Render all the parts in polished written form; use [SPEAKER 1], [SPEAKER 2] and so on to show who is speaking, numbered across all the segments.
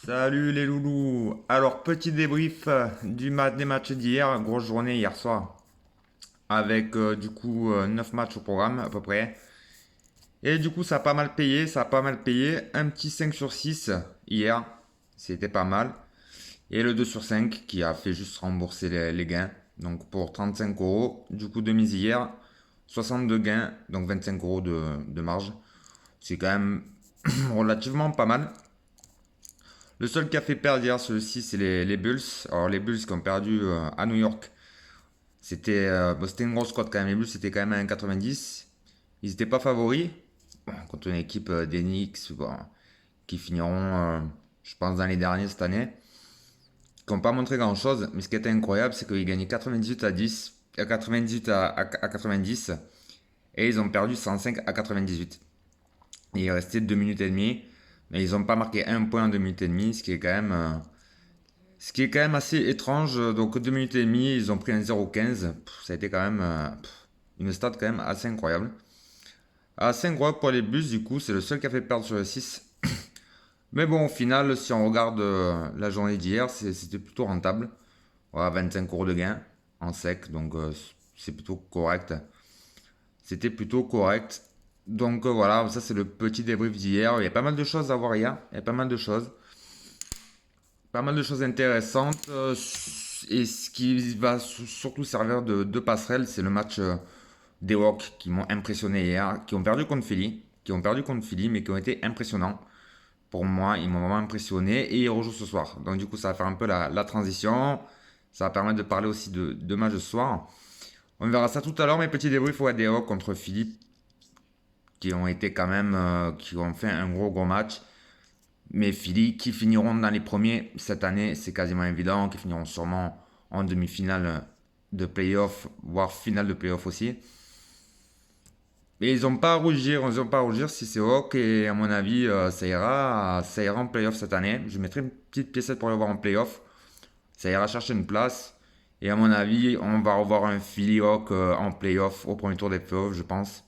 [SPEAKER 1] Salut les loulous. Alors petit débrief des matchs d'hier, grosse journée hier soir, avec 9 matchs au programme à peu près. Et du coup ça a pas mal payé, ça a pas mal payé. Un petit 5 sur 6 hier, c'était pas mal. Et le 2 sur 5 qui a fait juste rembourser les gains. Donc pour 35 euros, du coup de mise hier, 62 gains, donc 25 euros de marge. C'est quand même relativement pas mal. Le seul qui a fait perdre hier, celui-ci, c'est les Bulls. Alors, les Bulls qui ont perdu à New York. C'était une grosse cote quand même. Les Bulls, c'était quand même à 1,90. Ils n'étaient pas favoris. Bon, contre une équipe des Knicks bon, qui finiront, je pense, dans les derniers cette année. Qui n'ont pas montré grand-chose. Mais ce qui était incroyable, c'est qu'ils gagnaient 98 à 10. 98 à 90. Et ils ont perdu 105 à 98. Et il restait 2 minutes et demie. Mais ils n'ont pas marqué un point en 2 minutes et demie. Ce qui est quand même assez étrange. Donc 2 minutes et demie, ils ont pris un 0,15. Ça a été quand même une stat quand même assez incroyable. Assez incroyable pour les Bulls, du coup, c'est le seul qui a fait perdre sur le 6. Mais bon, au final, si on regarde la journée d'hier, c'était plutôt rentable. Voilà, 25 euros de gain en sec, donc c'est plutôt correct. C'était plutôt correct. Donc voilà, ça c'est le petit débrief d'hier. Il y a pas mal de choses à voir hier. Il y a pas mal de choses. Pas mal de choses intéressantes. Et ce qui va surtout servir de passerelle, c'est le match des Hawks qui m'ont impressionné hier, qui ont perdu contre Philly, mais qui ont été impressionnants. Pour moi, ils m'ont vraiment impressionné et ils rejouent ce soir. Donc du coup, ça va faire un peu la transition. Ça va permettre de parler aussi de match de ce soir. On verra ça tout à l'heure, mes petits débriefs des Hawks contre Philly, qui ont été quand même, qui ont fait un gros match. Mais Philly, qui finiront dans les premiers cette année, c'est quasiment évident, qui finiront sûrement en demi-finale de playoff, voire finale de playoff aussi. Mais ils n'ont pas à rougir, ils n'ont pas à rougir si c'est Hawk, et à mon avis, ça ira en playoff cette année. Je mettrai une petite piécette pour le voir en playoff. Ça ira chercher une place. Et à mon avis, on va revoir un Philly Hawk en playoff, au premier tour des playoffs, je pense.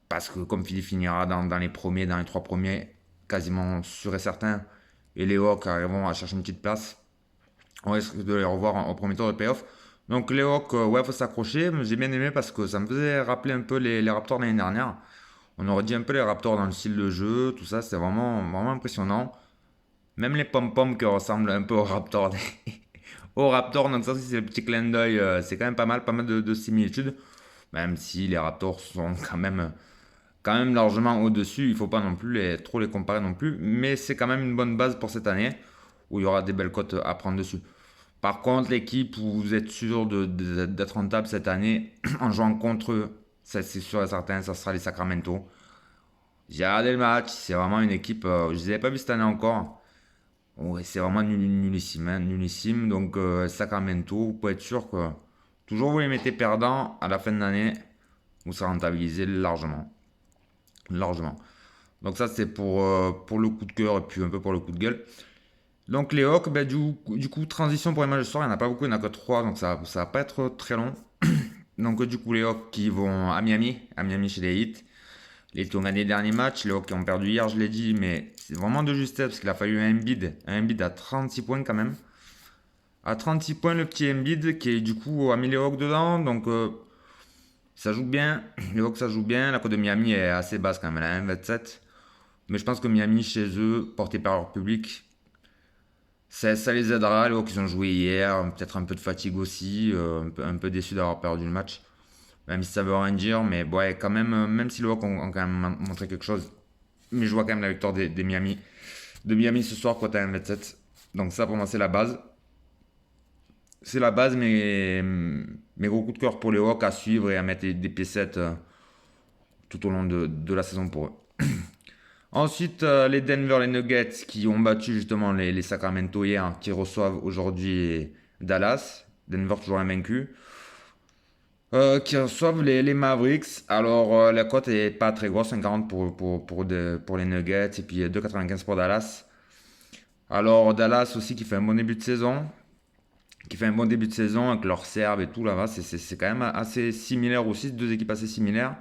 [SPEAKER 1] Parce que comme Philly finira dans les premiers, dans les trois premiers, quasiment sûr et certain, et les Hawks arriveront à chercher une petite place, on risque de les revoir au premier tour de playoff. Donc les Hawks, ouais, faut s'accrocher. J'ai bien aimé parce que ça me faisait rappeler un peu les Raptors l'année dernière. On aurait dit un peu les Raptors dans le style de jeu, tout ça, c'était vraiment impressionnant. Même les pom-poms qui ressemblent un peu aux Raptors. Aux Raptors, donc ça, c'est le petit clin d'œil, c'est quand même pas mal de similitudes. Même si les Raptors sont quand même largement au-dessus. Il ne faut pas non plus trop les comparer non plus. Mais c'est quand même une bonne base pour cette année où il y aura des belles cotes à prendre dessus. Par contre, l'équipe où vous êtes sûr d'être rentable cette année en jouant contre eux, ça c'est sûr et certain, ça sera les Sacramento. J'ai regardé le match, c'est vraiment une équipe, je ne les avais pas vu cette année encore. Ouais, c'est vraiment nullissime, hein, nullissime. Donc Sacramento, vous pouvez être sûr que toujours vous les mettez perdants à la fin de l'année, vous serez rentabilisé largement. Largement. Donc ça c'est pour le coup de cœur et puis un peu pour le coup de gueule. Donc les Hawks, bah, du coup, transition pour les matchs de soir, il n'y en a pas beaucoup, il n'y en a que 3, donc ça va pas être très long. Donc du coup les Hawks qui vont à Miami chez les Heat. Les Heat ont gagné les derniers matchs, les Hawks qui ont perdu hier, je l'ai dit, mais c'est vraiment de justesse parce qu'il a fallu un Embiid à 36 points quand même. À 36 points le petit Embiid qui du coup a mis les Hawks dedans, donc ça joue bien. Les Hawks ça joue bien, la cote de Miami est assez basse quand même, elle est à 1,27. Mais je pense que Miami chez eux, porté par leur public, ça les aidera. Les Hawks ils ont joué hier, peut-être un peu de fatigue aussi, un peu déçu d'avoir perdu le match. Même si ça veut rien dire, mais ouais, quand même, même si les Hawks ont quand même montré quelque chose, mais je vois quand même la victoire des Miami. De Miami ce soir, côté 1,27. Donc ça pour moi c'est la base. C'est la base, mais mes gros coups de cœur pour les Hawks à suivre et à mettre des piécettes tout au long de la saison pour eux. Ensuite, les Denver, les Nuggets qui ont battu justement les Sacramento hier, qui reçoivent aujourd'hui Dallas. Denver toujours invaincu. Qui reçoivent les Mavericks. Alors, la cote est pas très grosse, 1,40 pour les Nuggets et puis 2,95 pour Dallas. Alors, Dallas aussi qui fait un bon début de saison. Qui fait un bon début de saison avec leur serve et tout là-bas. C'est quand même assez similaire aussi, deux équipes assez similaires.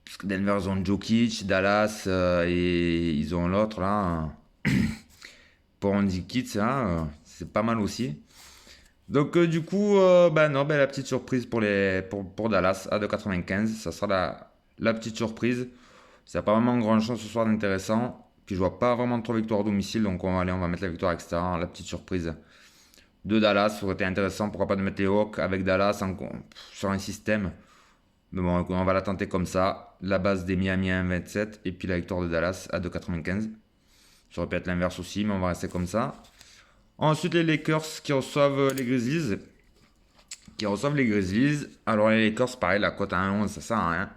[SPEAKER 1] Parce que Denver, ils ont Jokic, Dallas et ils ont l'autre là. pour Andy Kit, c'est pas mal aussi. Donc du coup, non, la petite surprise pour Dallas à 2,95, ça sera la petite surprise. Ça n'a pas vraiment grand chose ce soir d'intéressant. Puis je vois pas vraiment trop victoire à domicile, donc on va mettre la victoire extérieure, la petite surprise de Dallas. Ça aurait été intéressant, pourquoi pas de mettre les Hawks avec Dallas sur un système. Mais bon, on va la tenter comme ça. La base des Miami à 1,27 et puis la victoire de Dallas à 2,95. Ça aurait pu être l'inverse aussi, mais on va rester comme ça. Ensuite, les Lakers qui reçoivent les Grizzlies. Alors, les Lakers, pareil, la cote à 1,11, ça sert à rien.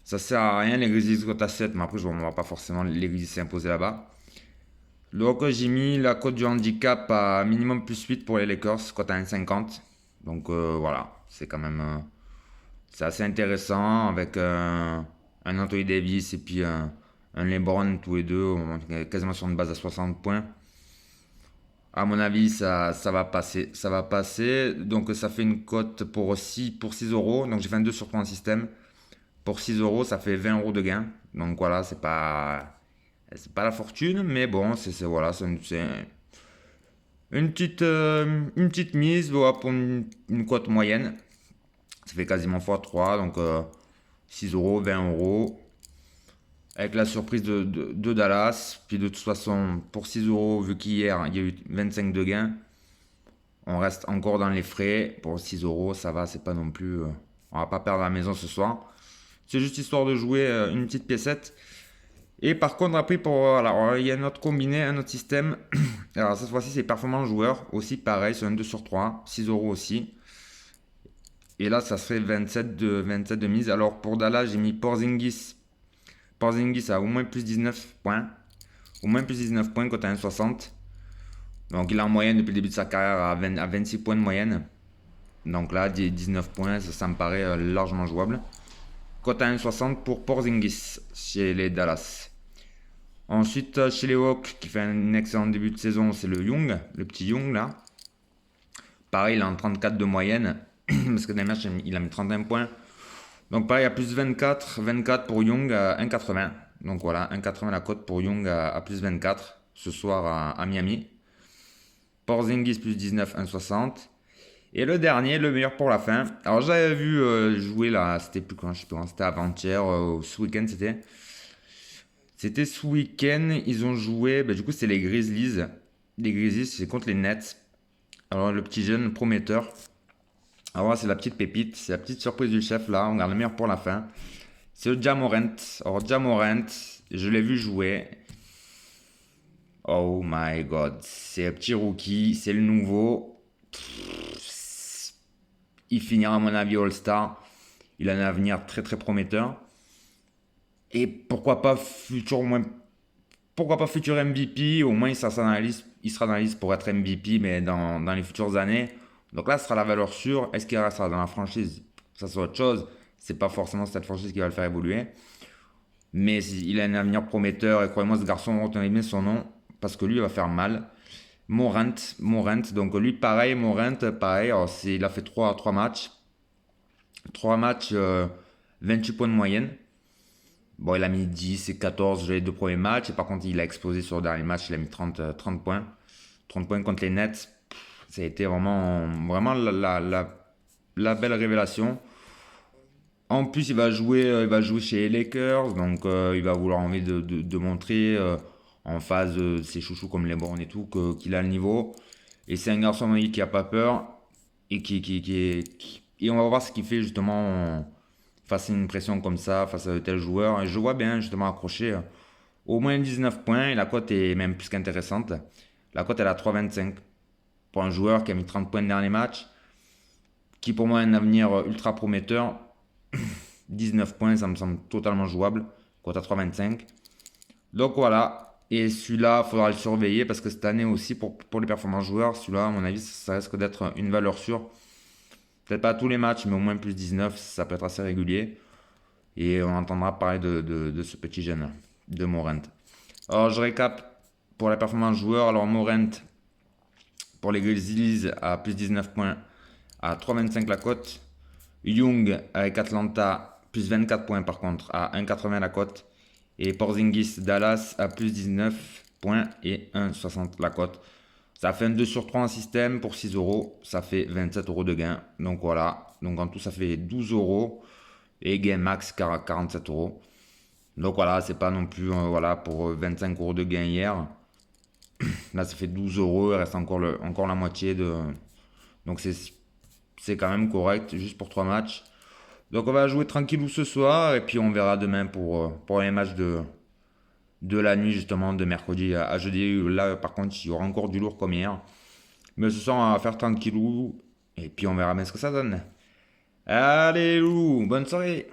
[SPEAKER 1] Ça sert à rien, les Grizzlies cote à 7, mais après, je ne vois pas forcément les Grizzlies s'imposer là-bas. Donc, j'ai mis la cote du handicap à minimum plus 8 pour les Lakers, cote à 1,50. Donc, voilà, c'est quand même. C'est assez intéressant avec un Anthony Davis et puis un LeBron, tous les deux, quasiment sur une base à 60 points. À mon avis, ça va passer. Ça va passer. Donc, ça fait une cote pour 6 euros. Donc, j'ai fait un 2 sur 3 en système. Pour 6 euros, ça fait 20 euros de gain. Donc, voilà, c'est pas la fortune. Mais bon, voilà, c'est une petite mise voilà, pour une cote moyenne. Ça fait quasiment x3. Donc, 6 euros, 20 euros. Avec la surprise de Dallas. Puis de toute façon, pour 6 euros, vu qu'hier, il y a eu 25 de gains. On reste encore dans les frais. Pour 6 euros, ça va, c'est pas non plus. On va pas perdre la maison ce soir. C'est juste histoire de jouer une petite piécette. Et par contre, après, alors, il y a un autre combiné, un autre système. Alors, cette fois-ci, c'est performance joueur. Aussi, pareil, c'est un 2 sur 3. 6 euros aussi. Et là, ça serait 27 de mise. Alors, pour Dallas, j'ai mis Porzingis. Porzingis a au moins plus 19 points. Au moins plus 19 points, côté 1,60. Donc, il est en moyenne depuis le début de sa carrière à 26 points de moyenne. Donc là, 19 points, ça me paraît largement jouable. Cote à 1,60 pour Porzingis chez les Dallas. Ensuite, chez les Hawks, qui fait un excellent début de saison, c'est le Young, le petit Young là. Pareil, il est en 34 de moyenne, parce que dans les matchs, il a mis 31 points. Donc pareil, à plus 24 pour Young à 1,80. Donc voilà, 1,80 la cote pour Young à plus 24 ce soir à Miami. Porzingis plus 19, 1,60. Et le dernier, le meilleur pour la fin. Alors j'avais vu jouer là, c'était plus quand, je sais pas, c'était avant-hier, ce week-end c'était. C'était ce week-end, ils ont joué, du coup c'est les Grizzlies. Les Grizzlies, c'est contre les Nets. Alors le petit jeune prometteur. Alors là, c'est la petite pépite, c'est la petite surprise du chef là, on regarde le meilleur pour la fin. C'est le Ja Morant. Alors Ja Morant, je l'ai vu jouer. Oh my god, c'est un petit rookie, c'est le nouveau. Il finira à mon avis All-Star. Il a un avenir très très prometteur. Et pourquoi pas futur MVP. Au moins il sera dans la liste pour être MVP, mais dans les futures années. Donc là, ce sera la valeur sûre. Est-ce qu'il restera dans la franchise? Ça, c'est autre chose. C'est pas forcément cette franchise qui va le faire évoluer. Mais il a un avenir prometteur. Et croyez-moi, ce garçon, retenez bien son nom. Parce que lui, il va faire mal. Morant. Donc lui, pareil. Morant, pareil. Alors, il a fait 3 matchs. 3 matchs, 28 points de moyenne. Bon, il a mis 10 et 14 les deux premiers matchs. Et par contre, il a explosé sur le dernier match. Il a mis 30 points. 30 points contre les Nets. Ça a été vraiment la belle révélation. En plus, il va jouer chez les Lakers. Donc, il va vouloir envie de montrer en phase ses chouchous comme LeBron et tout qu'il a le niveau. Et c'est un garçon qui a pas peur. Et on va voir ce qu'il fait justement face à une pression comme ça, face à de tels joueurs. Et je vois bien justement accrocher au moins 19 points. Et la cote est même plus qu'intéressante. La cote elle est à 3,25 pour un joueur qui a mis 30 points le dernier match. Qui pour moi a un avenir ultra prometteur. 19 points, ça me semble totalement jouable. Cote à 3,25. Donc voilà. Et celui-là, il faudra le surveiller parce que cette année aussi, pour les performances joueurs, celui-là, à mon avis, ça risque d'être une valeur sûre. Peut-être pas tous les matchs, mais au moins plus 19, ça peut être assez régulier. Et on entendra parler de ce petit jeune, de Morant. Alors, je récap pour la performance joueur. Alors, Morant, pour les Grizzlies, à plus 19 points, à 3,25 la cote. Young, avec Atlanta, plus 24 points par contre, à 1,80 la cote. Et Porzingis, Dallas, à plus 19, points et 1,60 la cote. Ça fait un 2 sur 3 en système pour 6 euros. Ça fait 27 euros de gain. Donc voilà. Donc en tout, ça fait 12 euros. Et gain max 47 euros. Donc voilà, c'est pas non plus voilà, pour 25 euros de gain hier. Là, ça fait 12 euros. Il reste encore la moitié de. Donc c'est quand même correct, juste pour 3 matchs. Donc on va jouer tranquillou ce soir. Et puis on verra demain pour les matchs de la nuit, justement, de mercredi à jeudi. Là, par contre, il y aura encore du lourd comme hier. Mais ce soir, on va faire tranquillou. Et puis on verra bien ce que ça donne. Allez, loup, bonne soirée.